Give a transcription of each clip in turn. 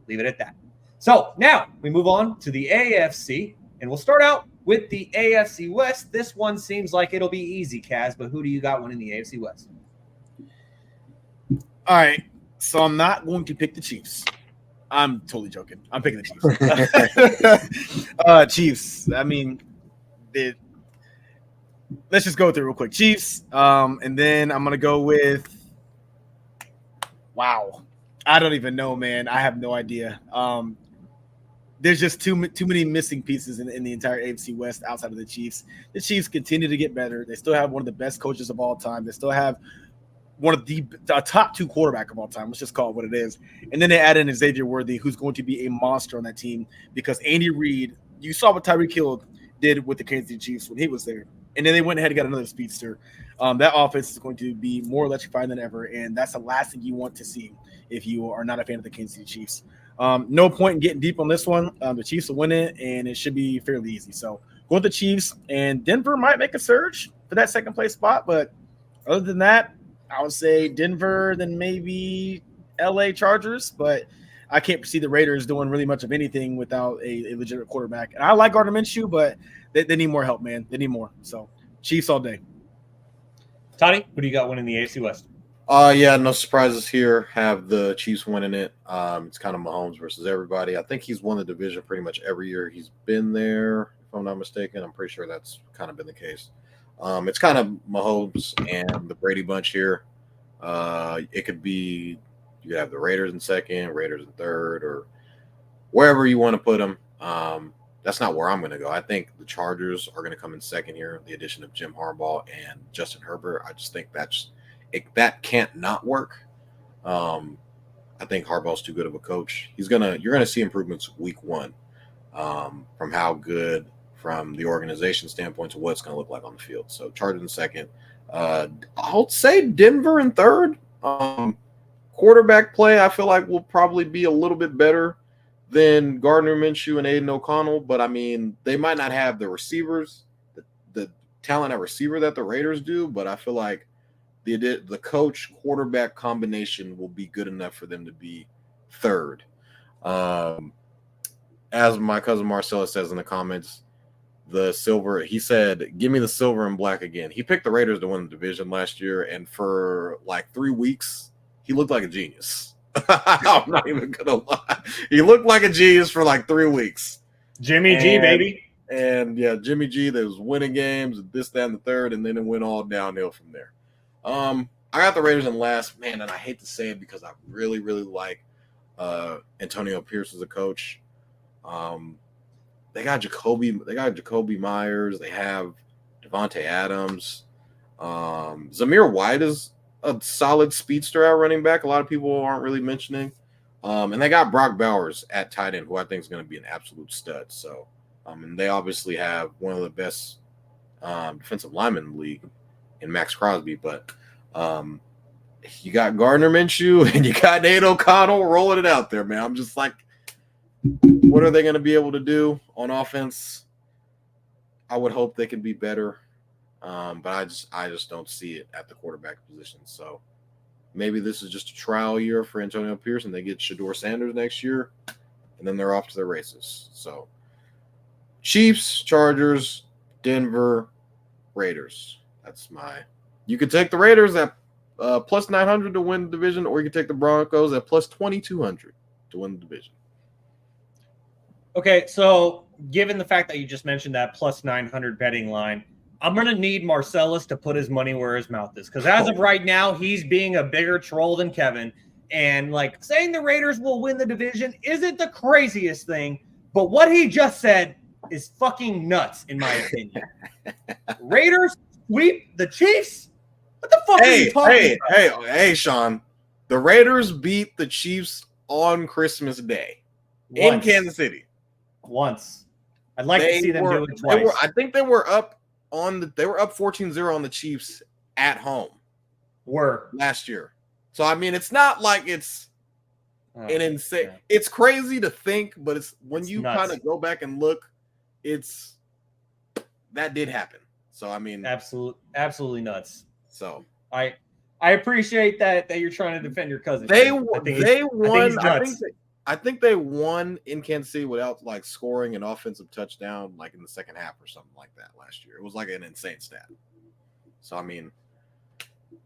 Leave it at that. So now we move on to the AFC, and we'll start out with the AFC West. This one seems like it'll be easy, Kaz, but who do you got winning the AFC West? All right, so I'm not going to pick the Chiefs. I'm totally joking. I'm picking the Chiefs. Chiefs. I mean, let's just go through real quick. Chiefs, and then I'm gonna go with. Wow, I don't even know, man. I have no idea. There's just too many missing pieces in the entire AFC West outside of the Chiefs. The Chiefs continue to get better. They still have one of the best coaches of all time. They still have one of the top two quarterback of all time. Let's just call it what it is. And then they add in Xavier Worthy, who's going to be a monster on that team because Andy Reid, you saw what Tyreek Hill did with the Kansas City Chiefs when he was there. And then they went ahead and got another speedster. That offense is going to be more electrifying than ever, and that's the last thing you want to see if you are not a fan of the Kansas City Chiefs. No point in getting deep on this one. The Chiefs will win it, and it should be fairly easy. So go with the Chiefs, and Denver might make a surge for that second place spot. But other than that, I would say Denver, then maybe LA Chargers. But I can't see the Raiders doing really much of anything without a legitimate quarterback. And I like Gardner Minshew, but they need more help, man. They need more. So Chiefs all day. Tony, who do you got winning the AFC West? Yeah, no surprises here. Have the Chiefs winning it. It's kind of Mahomes versus everybody. I think he's won the division pretty much every year he's been there, if I'm not mistaken. I'm pretty sure that's kind of been the case. It's kind of Mahomes and the Brady bunch here. It could be you have the Raiders in second, Raiders in third, or wherever you want to put them. That's not where I'm going to go. I think the Chargers are going to come in second here. The addition of Jim Harbaugh and Justin Herbert. I just think that can't not work. I think Harbaugh's too good of a coach. You're gonna see improvements week one from how good from the organization standpoint to what it's going to look like on the field. So Chargers in second. I'll say Denver in third. Quarterback play I feel like will probably be a little bit better than Gardner Minshew and Aiden O'Connell, but I mean they might not have the receivers, the talent at receiver that the Raiders do, but I feel like the coach quarterback combination will be good enough for them to be third. As my cousin Marcella says in the comments, the silver, he said, give me the silver and black again. He picked the Raiders to win the division last year, and for like 3 weeks, he looked like a genius. I'm not even going to lie. He looked like a genius for like 3 weeks. Jimmy G, baby. And yeah, Jimmy G, that was winning games, this, that, and the third, and then it went all downhill from there. I got the Raiders in last, man, and I hate to say it because I really, really like Antonio Pierce as a coach. They got Jacoby Myers. They have Devontae Adams. Zamir White is a solid speedster at running back. A lot of people aren't really mentioning. And they got Brock Bowers at tight end, who I think is going to be an absolute stud. So, and they obviously have one of the best defensive linemen in the league in Max Crosby. But you got Gardner Minshew and you got Nate O'Connell rolling it out there, man. I'm just like, what are they going to be able to do on offense? I would hope they can be better, but I just don't see it at the quarterback position. So maybe this is just a trial year for Antonio Pierce, and they get Shedeur Sanders next year, and then they're off to their races. So Chiefs, Chargers, Denver, Raiders. You could take the Raiders at plus 900 to win the division, or you could take the Broncos at plus 2,200 to win the division. Okay, so given the fact that you just mentioned that plus 900 betting line, I'm going to need Marcellus to put his money where his mouth is. Because as of right now, he's being a bigger troll than Kevin. And, like, saying the Raiders will win the division isn't the craziest thing. But what he just said is fucking nuts, in my opinion. Raiders sweep the Chiefs? What the fuck are you talking about? Hey, Shaun. The Raiders beat the Chiefs on Christmas Day in Kansas City. Once. I'd like to see them do it twice. I think they were up 14-0 on the Chiefs at home. Last year. So I mean, it's not like it's an insane. Yeah. It's crazy to think, but it's you kind of go back and look, that did happen. So I mean, absolutely nuts. So I appreciate that you're trying to defend your cousin. They won. I think they won in Kansas City without like scoring an offensive touchdown like in the second half or something like that last year. It was like an insane stat. So I mean,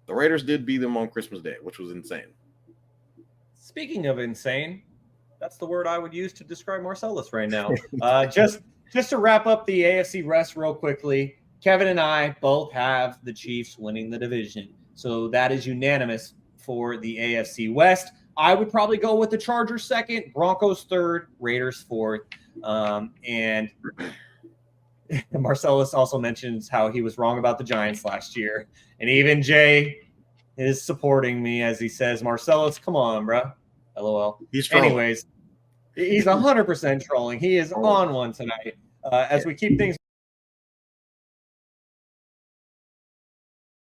the Raiders did beat them on Christmas Day, which was insane. Speaking of insane, that's the word I would use to describe Marcellus right now. Just to wrap up the AFC West real quickly, Kevin and I both have the Chiefs winning the division. So that is unanimous for the AFC West. I would probably go with the Chargers second, Broncos third, Raiders fourth. And Marcellus also mentions how he was wrong about the Giants last year. And even Jay is supporting me as he says, Marcellus, come on, bro. LOL. He's trolling. Anyways, he's 100% trolling. He is on one tonight. As we keep things